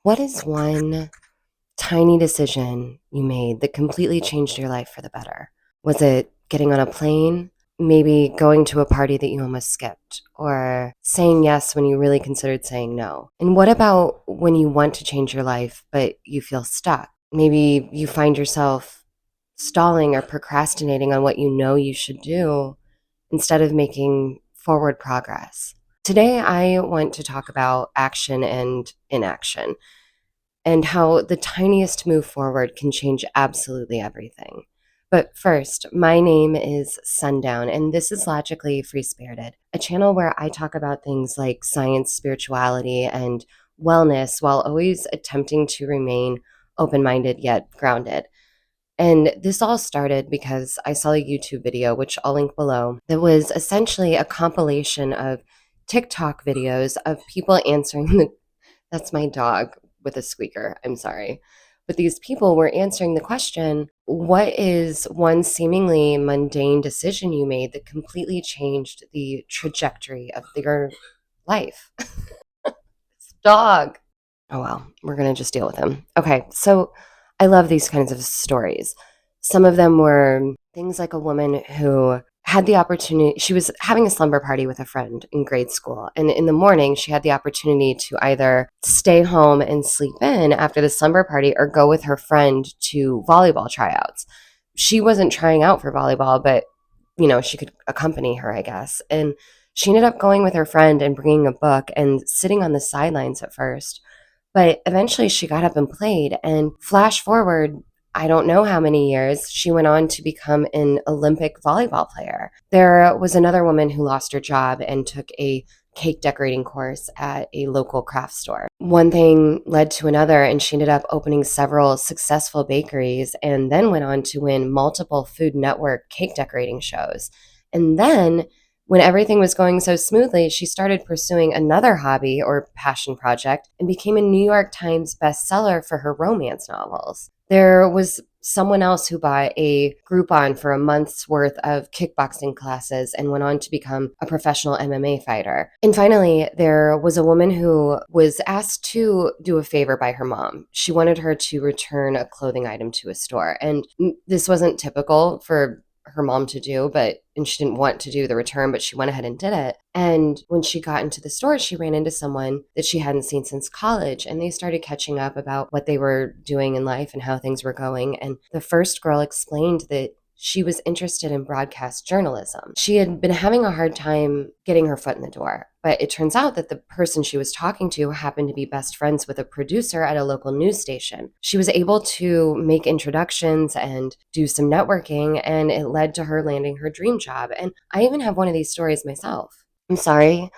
What is one tiny decision you made that completely changed your life for the better? Was it getting on a plane? Maybe going to a party that you almost skipped? Or saying yes when you really considered saying no? And what about when you want to change your life, but you feel stuck? Maybe you find yourself stalling or procrastinating on what you know you should do instead of making forward progress. Today, I want to talk about action and inaction and how the tiniest move forward can change absolutely everything. But first, my name is Sundown, and this is Logically Free Spirited, a channel where I talk about things like science, spirituality, and wellness while always attempting to remain open minded yet grounded. And this all started because I saw a YouTube video, which I'll link below, that was essentially a compilation of TikTok videos of people answering the that's my dog with a squeaker. I'm sorry. But these people were answering the question, what is one seemingly mundane decision you made that completely changed the trajectory of your life? This dog. Oh, well, we're going to just deal with him. Okay, so I love these kinds of stories. Some of them were things like a woman who had the opportunity, she was having a slumber party with a friend in grade school. And in the morning, she had the opportunity to either stay home and sleep in after the slumber party or go with her friend to volleyball tryouts. She wasn't trying out for volleyball, but she could accompany her, I guess. And she ended up going with her friend and bringing a book and sitting on the sidelines at first. But eventually she got up and played. And flash forward, I don't know how many years, she went on to become an Olympic volleyball player. There was another woman who lost her job and took a cake decorating course at a local craft store. One thing led to another, and she ended up opening several successful bakeries and then went on to win multiple Food Network cake decorating shows. And then when everything was going so smoothly, she started pursuing another hobby or passion project and became a New York Times bestseller for her romance novels. There was someone else who bought a Groupon for a month's worth of kickboxing classes and went on to become a professional MMA fighter. And finally, there was a woman who was asked to do a favor by her mom. She wanted her to return a clothing item to a store. And this wasn't typical for her mom to do, and she didn't want to do the return, but she went ahead and did it. And when she got into the store, she ran into someone that she hadn't seen since college, and they started catching up about what they were doing in life and how things were going. And the first girl explained that she was interested in broadcast journalism. She had been having a hard time getting her foot in the door, but it turns out that the person she was talking to happened to be best friends with a producer at a local news station. She was able to make introductions and do some networking, and it led to her landing her dream job. And I even have one of these stories myself. I'm sorry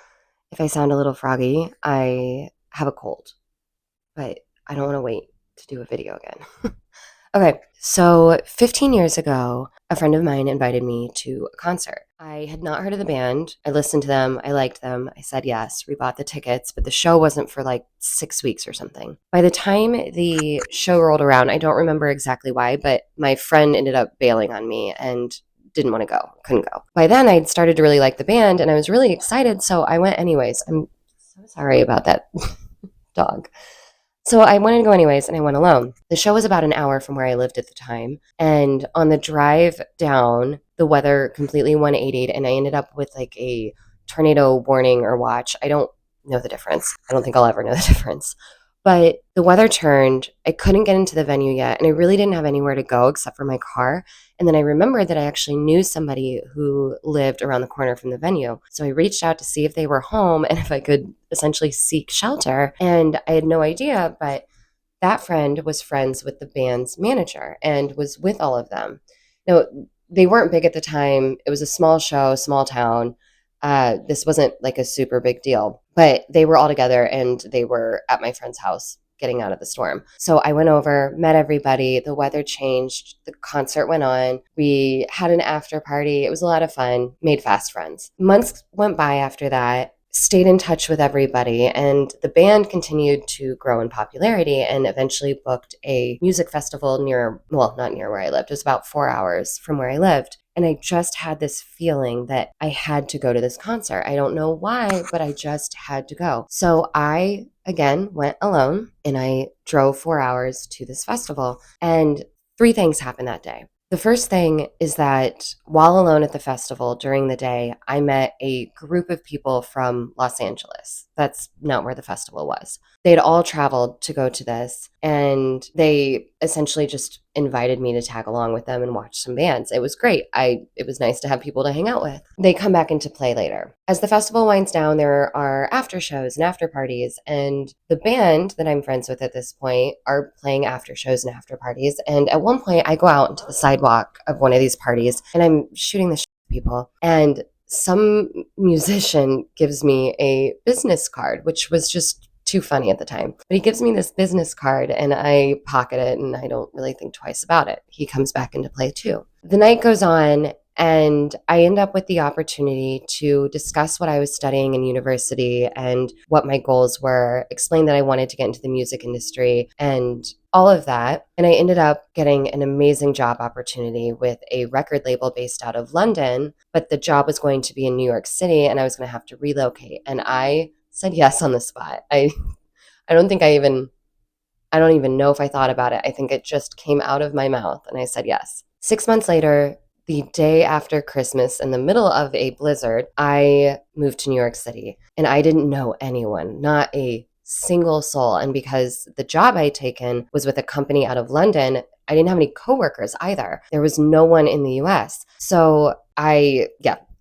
if I sound a little froggy. I have a cold, but I don't want to wait to do a video again. Okay, so 15 years ago, a friend of mine invited me to a concert. I had not heard of the band. I listened to them. I liked them. I said yes. We bought the tickets, but the show wasn't for like 6 weeks or something. By the time the show rolled around, I don't remember exactly why, but my friend ended up bailing on me and didn't want to go, couldn't go. By then, I'd started to really like the band and I was really excited, so I went anyways. I'm so sorry about that dog. So I wanted to go anyways, and I went alone. The show was about an hour from where I lived at the time. And on the drive down, the weather completely 180'd, and I ended up with like a tornado warning or watch. I don't know the difference. I don't think I'll ever know the difference. But the weather turned. I couldn't get into the venue yet, and I really didn't have anywhere to go except for my car. And then I remembered that I actually knew somebody who lived around the corner from the venue. So I reached out to see if they were home and if I could essentially seek shelter. And I had no idea, but that friend was friends with the band's manager and was with all of them. Now, they weren't big at the time. It was a small show, small town. This wasn't like a super big deal, but they were all together and they were at my friend's house getting out of the storm. So I went over, met everybody. The weather changed. The concert went on. We had an after party. It was a lot of fun, made fast friends. Months went by after that. stayed in touch with everybody, and the band continued to grow in popularity and eventually booked a music festival near, well, not near where I lived. It was about 4 hours from where I lived. And I just had this feeling that I had to go to this concert. I don't know why, but I just had to go. So I, again, went alone and I drove 4 hours to this festival. And three things happened that day. The first thing is that while alone at the festival during the day, I met a group of people from Los Angeles. That's not where the festival was. They'd all traveled to go to this, and they essentially just invited me to tag along with them and watch some bands. It was great. It was nice to have people to hang out with. They come back into play later. As the festival winds down, there are after shows and after parties, and the band that I'm friends with at this point are playing after shows and after parties. And at one point, I go out into the sidewalk of one of these parties, and I'm shooting the shit with people, and some musician gives me a business card, which was just too funny at the time. But he gives me this business card and I pocket it and I don't really think twice about it. He comes back into play too. The night goes on and I end up with the opportunity to discuss what I was studying in university and what my goals were, explain that I wanted to get into the music industry and all of that. And I ended up getting an amazing job opportunity with a record label based out of London, but the job was going to be in New York City and I was going to have to relocate. And I said yes on the spot. I don't think I don't even know if I thought about it. I think it just came out of my mouth and I said yes. 6 months later, the day after Christmas, in the middle of a blizzard, I moved to New York City and I didn't know anyone, not a single soul. And because the job I'd taken was with a company out of London, I didn't have any coworkers either. There was no one in the US. So I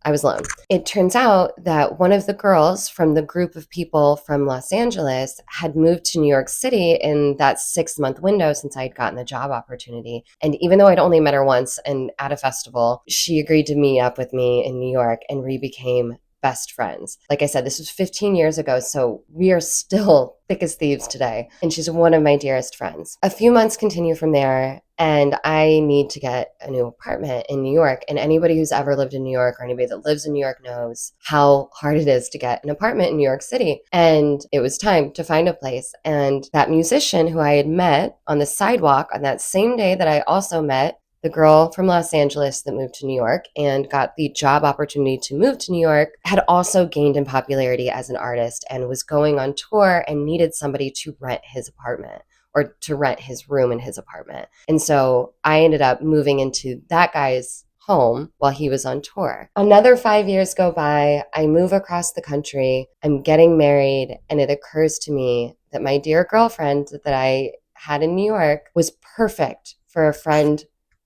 was alone. It turns out that one of the girls from the group of people from Los Angeles had moved to New York City in that 6-month window since I had gotten the job opportunity. And even though I'd only met her once and at a festival, she agreed to meet up with me in New York and we became best friends. Like I said, this was 15 years ago, so we are still thick as thieves today. And she's one of my dearest friends. A few months continue from there, and I need to get a new apartment in New York. And anybody who's ever lived in New York or anybody that lives in New York knows how hard it is to get an apartment in New York City. And it was time to find a place. And that musician who I had met on the sidewalk on that same day that I also met the girl from Los Angeles that moved to New York and got the job opportunity to move to New York, had also gained in popularity as an artist and was going on tour and needed somebody to rent his apartment or to rent his room in his apartment. And so I ended up moving into that guy's home while he was on tour. Another 5 years go by. I move across the country. I'm getting married. And it occurs to me that my dear girlfriend that I had in New York was perfect for a friend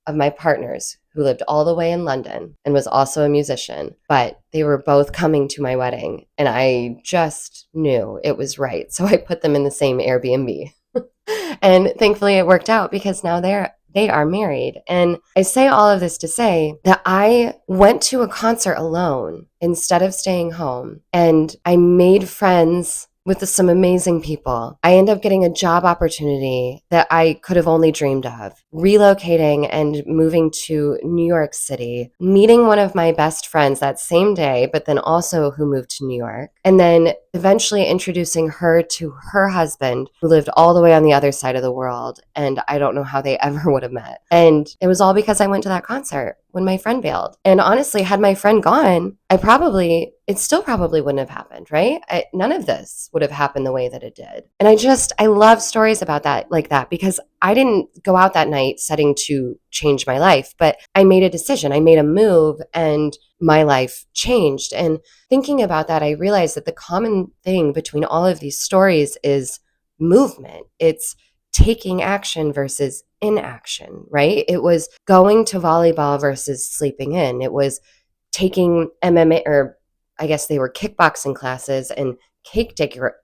of my partner's who lived all the way in London and was also a musician, but they were both coming to my wedding and I just knew it was right. So I put them in the same Airbnb. And thankfully it worked out because now they are married. And I say all of this to say that I went to a concert alone instead of staying home and I made friends with some amazing people. I ended up getting a job opportunity that I could have only dreamed of, relocating and moving to New York City, meeting one of my best friends that same day, but then also who moved to New York, and then eventually introducing her to her husband who lived all the way on the other side of the world. And I don't know how they ever would have met. And it was all because I went to that concert when my friend bailed. And honestly, had my friend gone, it still probably wouldn't have happened, right? None of this would have happened the way that it did. And I love stories about that, like that, because I didn't go out that night setting to change my life, but I made a decision. I made a move and my life changed. And thinking about that, I realized that the common thing between all of these stories is movement. It's taking action versus inaction, right? It was going to volleyball versus sleeping in. It was taking MMA, or I guess they were kickboxing classes and cake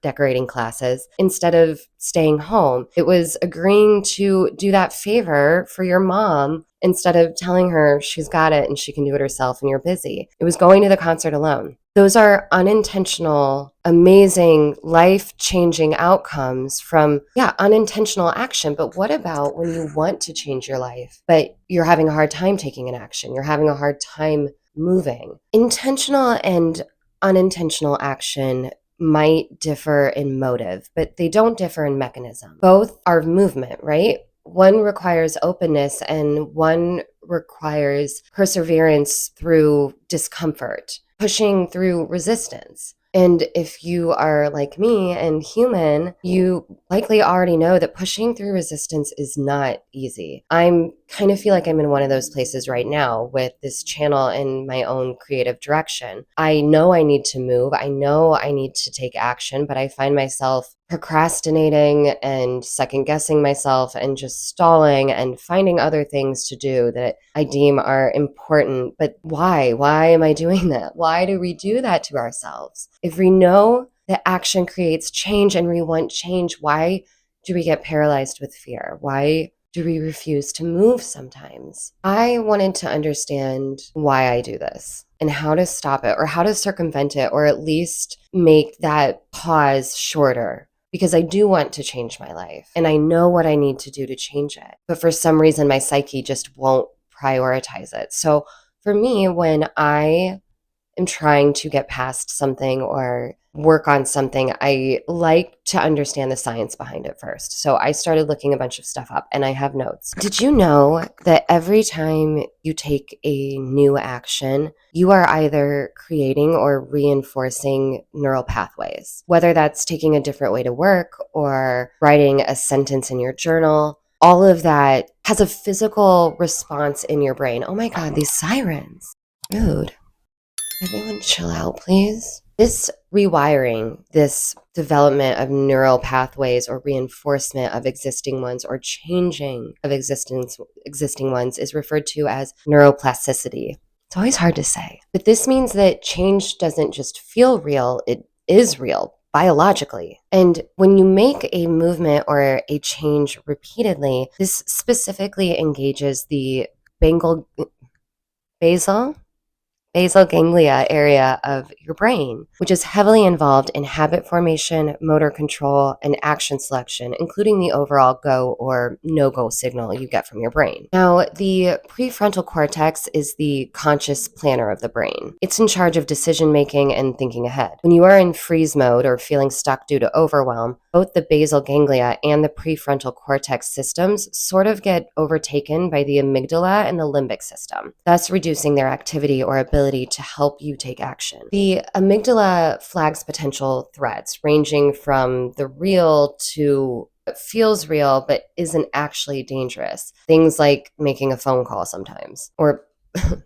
decorating classes instead of staying home. It was agreeing to do that favor for your mom instead of telling her she's got it and she can do it herself and you're busy. It was going to the concert alone. Those are unintentional, amazing, life-changing outcomes from, unintentional action. But what about when you want to change your life, but you're having a hard time taking an action? You're having a hard time moving. Intentional and unintentional action might differ in motive, but they don't differ in mechanism. Both are movement, right? One requires openness and one requires perseverance through discomfort, pushing through resistance. And if you are like me and human, you likely already know that pushing through resistance is not easy. I'm kind of feel like I'm in one of those places right now with this channel in my own creative direction. I know I need to move. I know I need to take action, but I find myself procrastinating and second guessing myself and just stalling and finding other things to do that I deem are important. But why? Why am I doing that? Why do we do that to ourselves? If we know that action creates change and we want change, why do we get paralyzed with fear? Why do we refuse to move sometimes? I wanted to understand why I do this and how to stop it or how to circumvent it or at least make that pause shorter. Because I do want to change my life and I know what I need to do to change it. But for some reason, my psyche just won't prioritize it. So for me, when I am trying to get past something or work on something, I like to understand the science behind it first. So I started looking a bunch of stuff up and I have notes. Did you know that every time you take a new action, you are either creating or reinforcing neural pathways? Whether that's taking a different way to work or writing a sentence in your journal, all of that has a physical response in your brain. Oh my God, these sirens. Rude. Everyone chill out, please. This rewiring, this development of neural pathways or reinforcement of existing ones or changing of existing ones is referred to as neuroplasticity. It's always hard to say. But this means that change doesn't just feel real, it is real biologically. And when you make a movement or a change repeatedly, this specifically engages the basal ganglia area of your brain, which is heavily involved in habit formation, motor control, and action selection, including the overall go or no-go signal you get from your brain. Now, the prefrontal cortex is the conscious planner of the brain. It's in charge of decision-making and thinking ahead. When you are in freeze mode or feeling stuck due to overwhelm, both the basal ganglia and the prefrontal cortex systems sort of get overtaken by the amygdala and the limbic system, thus reducing their activity or ability to help you take action. The amygdala flags potential threats, ranging from the real to what feels real but isn't actually dangerous. Things like making a phone call sometimes, or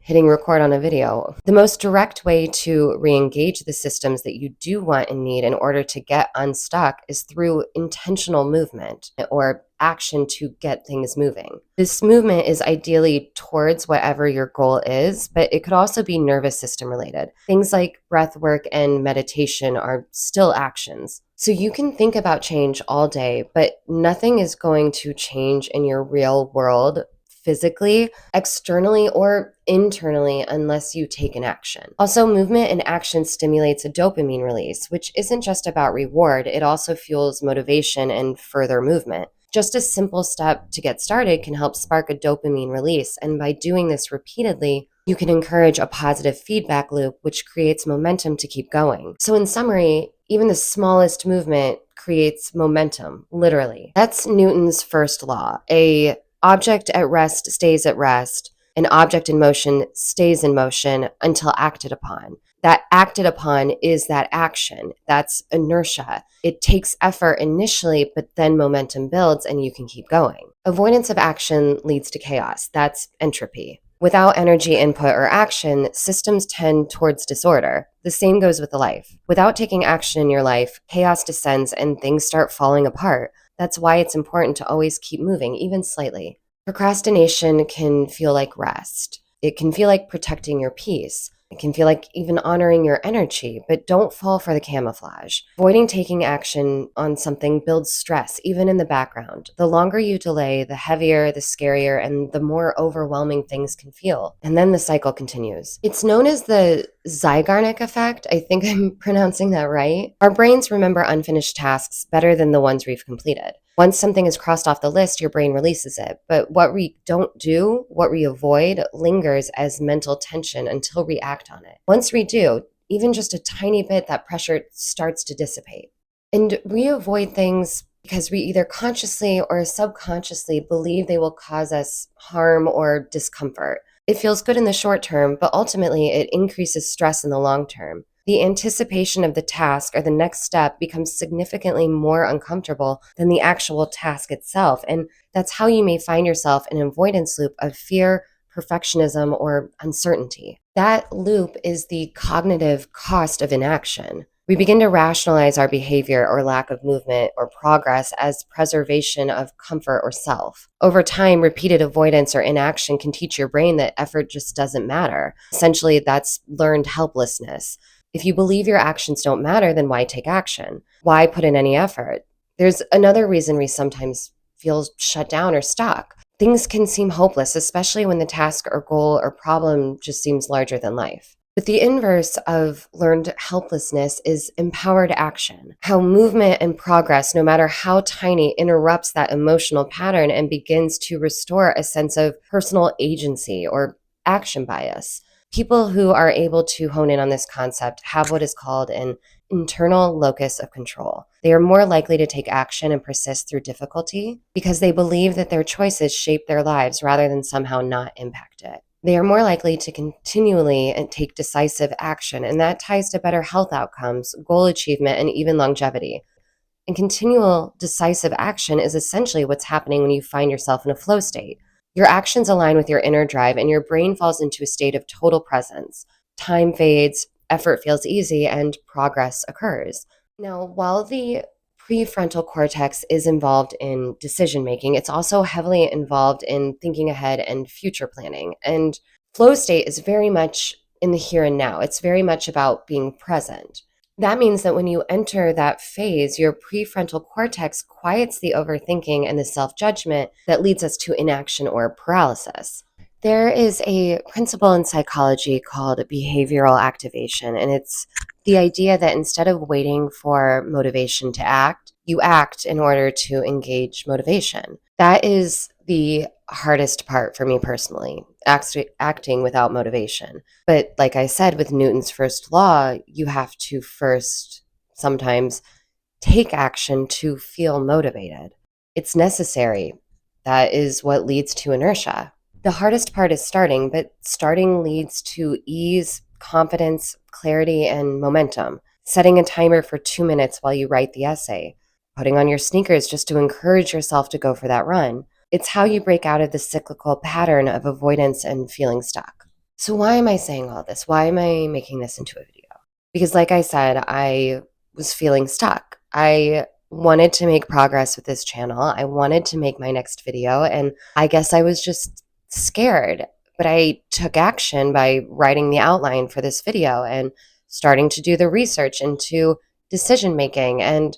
hitting record on a video. The most direct way to re-engage the systems that you do want and need in order to get unstuck is through intentional movement or action to get things moving. This movement is ideally towards whatever your goal is, but it could also be nervous system related. Things like breath work and meditation are still actions. So you can think about change all day, but nothing is going to change in your real world physically, externally, or internally unless you take an action. Also, movement and action stimulates a dopamine release, which isn't just about reward, it also fuels motivation and further movement. Just a simple step to get started can help spark a dopamine release, and by doing this repeatedly, you can encourage a positive feedback loop, which creates momentum to keep going. So in summary, even the smallest movement creates momentum, literally. That's Newton's first law. A object at rest stays at rest. An object in motion stays in motion until acted upon. That acted upon is that action. That's inertia. It takes effort initially, but then momentum builds and you can keep going. Avoidance of action leads to chaos. That's entropy. Without energy input or action, systems tend towards disorder. The same goes with the life. Without taking action in your life, chaos descends and things start falling apart. That's why it's important to always keep moving, even slightly. Procrastination can feel like rest. It can feel like protecting your peace. It can feel like even honoring your energy, but don't fall for the camouflage. Avoiding taking action on something builds stress, even in the background. The longer you delay, the heavier, the scarier, and the more overwhelming things can feel. And then the cycle continues. It's known as the Zeigarnik effect. I think I'm pronouncing that right. Our brains remember unfinished tasks better than the ones we've completed. Once something is crossed off the list, your brain releases it. But what we don't do, what we avoid, lingers as mental tension until we act on it. Once we do, even just a tiny bit, that pressure starts to dissipate. And we avoid things because we either consciously or subconsciously believe they will cause us harm or discomfort. It feels good in the short term, but ultimately it increases stress in the long term. The anticipation of the task or the next step becomes significantly more uncomfortable than the actual task itself. And that's how you may find yourself in an avoidance loop of fear, perfectionism, or uncertainty. That loop is the cognitive cost of inaction. We begin to rationalize our behavior or lack of movement or progress as preservation of comfort or self. Over time, repeated avoidance or inaction can teach your brain that effort just doesn't matter. Essentially, that's learned helplessness. If you believe your actions don't matter, then why take action? Why put in any effort? There's another reason we sometimes feel shut down or stuck. Things can seem hopeless, especially when the task or goal or problem just seems larger than life. But the inverse of learned helplessness is empowered action. How movement and progress, no matter how tiny, interrupts that emotional pattern and begins to restore a sense of personal agency or action bias. People who are able to hone in on this concept have what is called an internal locus of control. They are more likely to take action and persist through difficulty because they believe that their choices shape their lives rather than somehow not impact it. They are more likely to continually take decisive action, and that ties to better health outcomes, goal achievement, and even longevity. And continual decisive action is essentially what's happening when you find yourself in a flow state. Your actions align with your inner drive, and your brain falls into a state of total presence. Time fades, effort feels easy, and progress occurs. Now, while the prefrontal cortex is involved in decision making, it's also heavily involved in thinking ahead and future planning. And flow state is very much in the here and now. It's very much about being present. That means that when you enter that phase, your prefrontal cortex quiets the overthinking and the self judgment that leads us to inaction or paralysis. There is a principle in psychology called behavioral activation, and it's the idea that instead of waiting for motivation to act, you act in order to engage motivation. That is the hardest part for me personally, acting without motivation. But like I said, with Newton's first law, you have to first sometimes take action to feel motivated. It's necessary. That is what leads to inertia. The hardest part is starting, but starting leads to ease, confidence, clarity, and momentum. Setting a timer for 2 minutes while you write the essay, putting on your sneakers just to encourage yourself to go for that run. It's how you break out of the cyclical pattern of avoidance and feeling stuck. So why am I saying all this? Why am I making this into a video? Because like I said, I was feeling stuck. I wanted to make progress with this channel. I wanted to make my next video, and I guess I was just scared. But I took action by writing the outline for this video and starting to do the research into decision making. And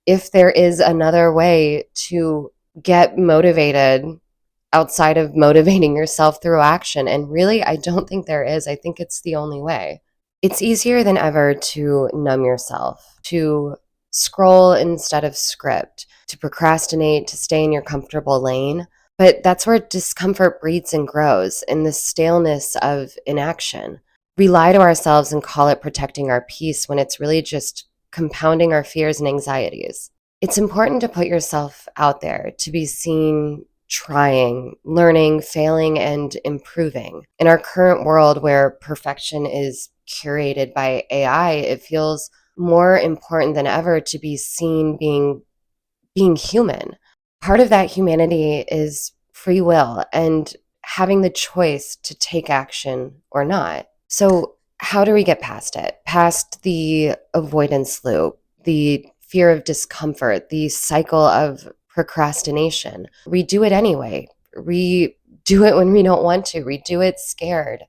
if there is another way to get motivated outside of motivating yourself through action, and really, I don't think there is. I think it's the only way. It's easier than ever to numb yourself, to scroll instead of script, to procrastinate, to stay in your comfortable lane. But that's where discomfort breeds and grows, in the staleness of inaction. We lie to ourselves and call it protecting our peace when it's really just compounding our fears and anxieties. It's important to put yourself out there, to be seen trying, learning, failing, and improving. In our current world where perfection is curated by AI, it feels more important than ever to be seen being human. Part of that humanity is free will and having the choice to take action or not. So how do we get past it? Past the avoidance loop, the fear of discomfort, the cycle of procrastination. We do it anyway. We do it when we don't want to. We do it scared.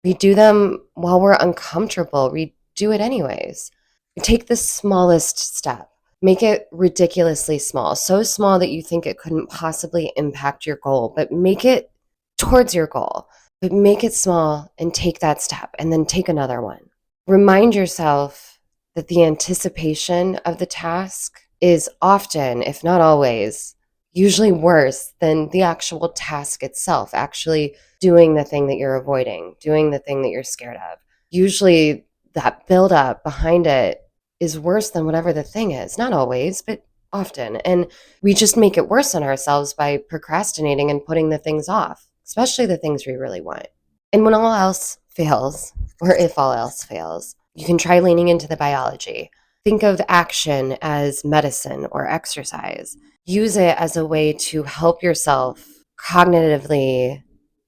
We do them while we're uncomfortable. We do it anyways. We take the smallest step. Make it ridiculously small, so small that you think it couldn't possibly impact your goal, but make it towards your goal. But make it small and take that step, and then take another one. Remind yourself that the anticipation of the task is often, if not always, usually worse than the actual task itself, actually doing the thing that you're avoiding, doing the thing that you're scared of. Usually that buildup behind it is worse than whatever the thing is. Not always, but often. And we just make it worse on ourselves by procrastinating and putting the things off, especially the things we really want. And when all else fails, or if all else fails, you can try leaning into the biology. Think of action as medicine or exercise. Use it as a way to help yourself cognitively,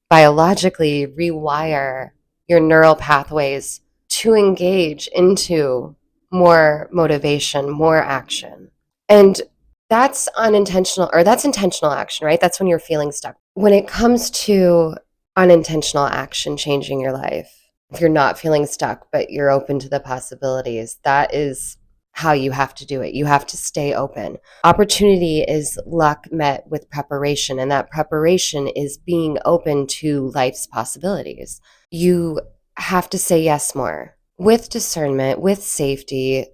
biologically rewire your neural pathways to engage into more motivation, more action. And that's unintentional, or that's intentional action, right? That's when you're feeling stuck. When it comes to unintentional action changing your life, if you're not feeling stuck, but you're open to the possibilities, that is how you have to do it. You have to stay open. Opportunity is luck met with preparation, and that preparation is being open to life's possibilities. You have to say yes more with discernment, with safety,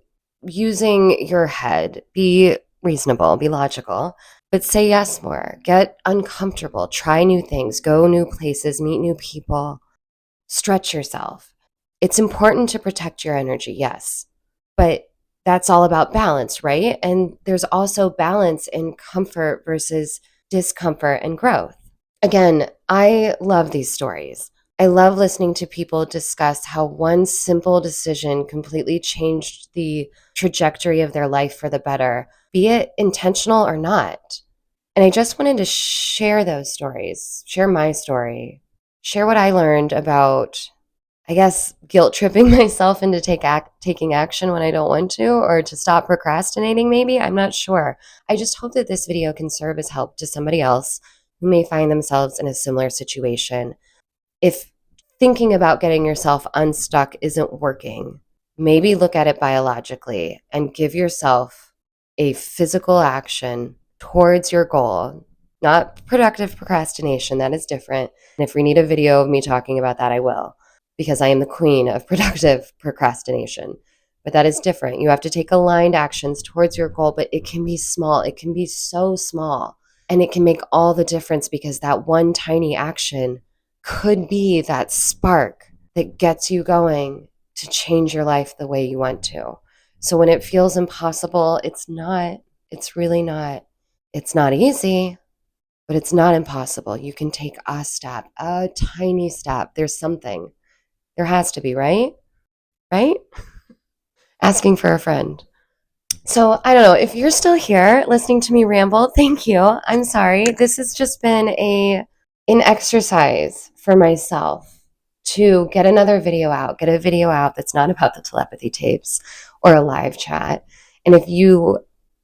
using your head. Be reasonable, be logical, but say yes more. Get uncomfortable, try new things, go new places, meet new people, stretch yourself. It's important to protect your energy, yes, but that's all about balance, right? And there's also balance in comfort versus discomfort and growth. Again, I love these stories. I love listening to people discuss how one simple decision completely changed the trajectory of their life for the better, be it intentional or not. And I just wanted to share those stories, share my story, share what I learned about, I guess, guilt tripping myself into taking action when I don't want to, or to stop procrastinating, maybe. I'm not sure. I just hope that this video can serve as help to somebody else who may find themselves in a similar situation. If thinking about getting yourself unstuck isn't working, maybe look at it biologically and give yourself a physical action towards your goal, not productive procrastination. That is different. And if we need a video of me talking about that, I will, because I am the queen of productive procrastination. But that is different. You have to take aligned actions towards your goal, but it can be small. It can be so small, and it can make all the difference, because that one tiny action could be that spark that gets you going to change your life the way you want to. So when it feels impossible, it's not. It's really not. It's not easy, but it's not impossible. You can take a step, a tiny step. There's something. There has to be, right? Right? Asking for a friend. So I don't know, if you're still here listening to me ramble, thank you. I'm sorry. This has just been an exercise for myself to get another video out, get a video out that's not about the telepathy tapes or a live chat. And if you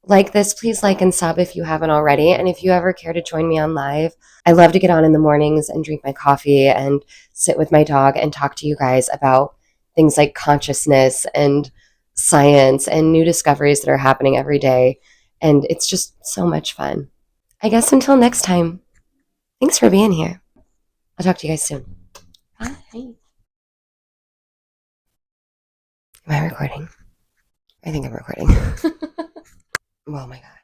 like this, please like and sub if you haven't already. And if you ever care to join me on live, I love to get on in the mornings and drink my coffee and sit with my dog and talk to you guys about things like consciousness and science and new discoveries that are happening every day. And it's just so much fun. I guess until next time, thanks for being here. I'll talk to you guys soon. Bye. Am I recording? I think I'm recording. Oh my God.